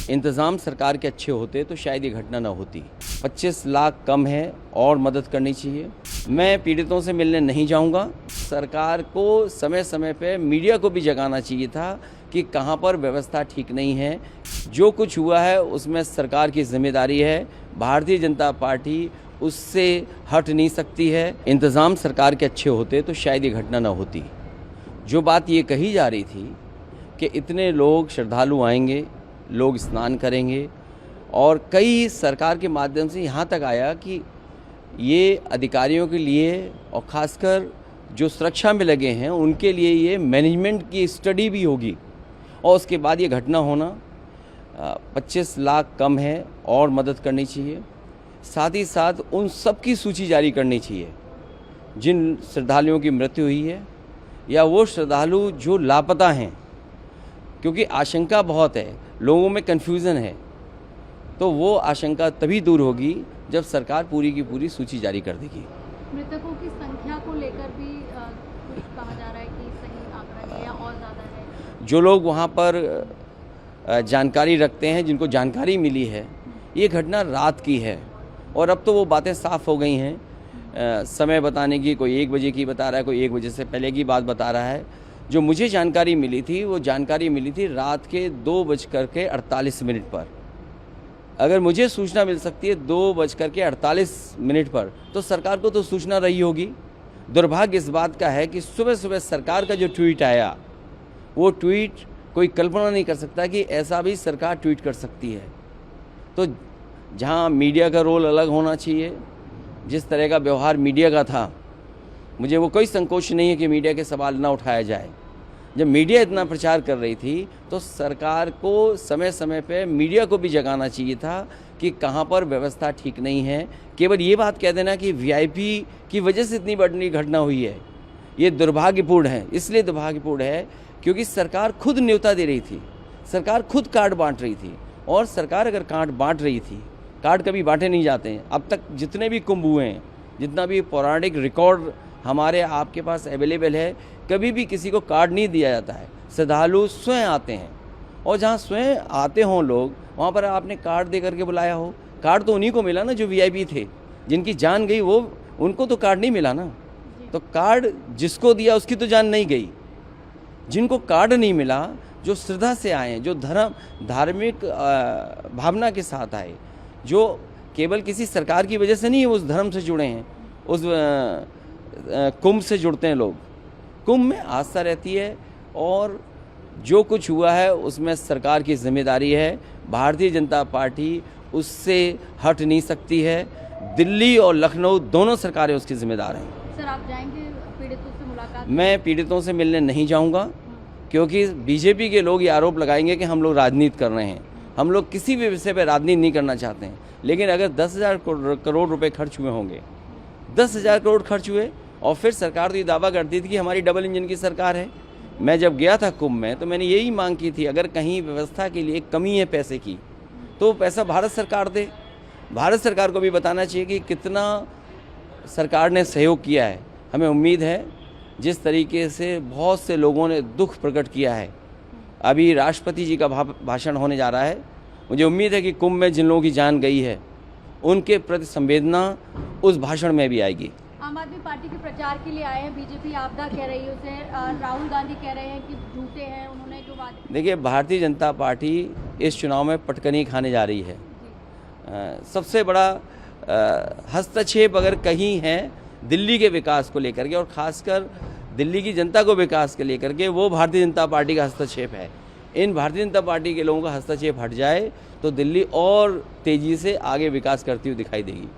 इंतज़ाम सरकार के अच्छे होते तो शायद ये घटना ना होती। 25 लाख कम है और मदद करनी चाहिए। मैं पीड़ितों से मिलने नहीं जाऊंगा। सरकार को समय समय पे मीडिया को भी जगाना चाहिए था कि कहां पर व्यवस्था ठीक नहीं है। जो कुछ हुआ है उसमें सरकार की जिम्मेदारी है। भारतीय जनता पार्टी उससे हट नहीं सकती है। इंतज़ाम सरकार के अच्छे होते तो शायद ये घटना ना होती। जो बात ये कही जा रही थी कि इतने लोग श्रद्धालु आएंगे, लोग स्नान करेंगे, और कई सरकार के माध्यम से यहाँ तक आया कि ये अधिकारियों के लिए और ख़ासकर जो सुरक्षा में लगे हैं उनके लिए ये मैनेजमेंट की स्टडी भी होगी, और उसके बाद ये घटना होना 25 लाख कम है और मदद करनी चाहिए। साथ ही साथ उन सब की सूची जारी करनी चाहिए जिन श्रद्धालुओं की मृत्यु हुई है या वो श्रद्धालु जो लापता हैं, क्योंकि आशंका बहुत है, लोगों में कन्फ्यूज़न है। तो वो आशंका तभी दूर होगी जब सरकार पूरी की पूरी सूची जारी कर देगी। मृतकों की संख्या को लेकर भी कुछ कहा जा रहा है कि सही आंकड़ा नहीं है या और ज़्यादा है। जो लोग वहाँ पर जानकारी रखते हैं, जिनको जानकारी मिली है, ये घटना रात की है और अब तो वो बातें साफ़ हो गई हैं। समय बताने की, कोई 1 बजे की बता रहा है, कोई 1 बजे से पहले की बात बता रहा है। जो मुझे जानकारी मिली थी वो जानकारी मिली थी रात के 2:48 पर। अगर मुझे सूचना मिल सकती है 2:48 पर, तो सरकार को तो सूचना रही होगी। दुर्भाग्य इस बात का है कि सुबह सुबह सरकार का जो ट्वीट आया, वो ट्वीट कोई कल्पना नहीं कर सकता कि ऐसा भी सरकार ट्वीट कर सकती है। तो जहां मीडिया का रोल अलग होना चाहिए, जिस तरह का व्यवहार मीडिया का था, मुझे वो कोई संकोच नहीं है कि मीडिया के सवाल ना उठाया जाए। जब मीडिया इतना प्रचार कर रही थी तो सरकार को समय समय पे मीडिया को भी जगाना चाहिए था कि कहां पर व्यवस्था ठीक नहीं है। केवल ये बात कह देना कि वीआईपी की वजह से इतनी बड़ी घटना हुई है, ये दुर्भाग्यपूर्ण है। इसलिए दुर्भाग्यपूर्ण है क्योंकि सरकार खुद न्योता दे रही थी, सरकार खुद कार्ड बांट रही थी। और सरकार अगर कार्ड बांट रही थी, कार्ड कभी बांटे नहीं जाते हैं। अब तक जितने भी कुंभ हुए हैं, जितना भी पौराणिक रिकॉर्ड हमारे आपके पास अवेलेबल है, कभी भी किसी को कार्ड नहीं दिया जाता है। श्रद्धालु स्वयं आते हैं, और जहाँ स्वयं आते हों लोग, वहाँ पर आपने कार्ड दे करके बुलाया हो। कार्ड तो उन्हीं को मिला ना जो वीआईपी थे, जिनकी जान गई वो, उनको तो कार्ड नहीं मिला ना। तो कार्ड जिसको दिया उसकी तो जान नहीं गई। जिनको कार्ड नहीं मिला, जो श्रद्धा से आए, जो धार्मिक भावना के साथ आए, जो केवल किसी सरकार की वजह से नहीं है, उस धर्म से जुड़े हैं, उस कुंभ से जुड़ते हैं लोग। कुंभ में आस्था रहती है, और जो कुछ हुआ है उसमें सरकार की जिम्मेदारी है। भारतीय जनता पार्टी उससे हट नहीं सकती है। दिल्ली और लखनऊ दोनों सरकारें उसकी जिम्मेदार हैं। सर, आप जाएंगे पीड़ितों से मुलाकात? मैं पीड़ितों से मिलने नहीं जाऊंगा, क्योंकि बीजेपी के लोग ये आरोप लगाएंगे कि हम लोग राजनीति कर रहे हैं। हम लोग किसी भी विषय पर राजनीति नहीं करना चाहते हैं। लेकिन अगर 10,000 करोड़ रुपए खर्च हुए होंगे, 10,000 करोड़ खर्च हुए, और फिर सरकार तो ये दावा करती थी कि हमारी डबल इंजन की सरकार है। मैं जब गया था कुंभ में तो मैंने यही मांग की थी, अगर कहीं व्यवस्था के लिए कमी है पैसे की, तो पैसा भारत सरकार दे। भारत सरकार को भी बताना चाहिए कि कितना सरकार ने सहयोग किया है। हमें उम्मीद है, जिस तरीके से बहुत से लोगों ने दुख प्रकट किया है, अभी राष्ट्रपति जी का भाषण होने जा रहा है, मुझे उम्मीद है कि कुंभ में जिन लोगों की जान गई है उनके प्रति संवेदना उस भाषण में भी आएगी। आम आदमी पार्टी के प्रचार के लिए आए हैं, बीजेपी आपदा कह रही है उसे, राहुल गांधी कह रहे हैं कि झूठे हैं, उन्होंने जो बात। देखिए, भारतीय जनता पार्टी इस चुनाव में पटकनी खाने जा रही है। सबसे बड़ा हस्तक्षेप अगर कहीं है दिल्ली के विकास को लेकर के, और ख़ासकर दिल्ली की जनता को विकास के लेकर के, वो भारतीय जनता पार्टी का हस्तक्षेप है। इन भारतीय जनता पार्टी के लोगों का हस्तक्षेप हट जाए तो दिल्ली और तेज़ी से आगे विकास करती हुई दिखाई देगी।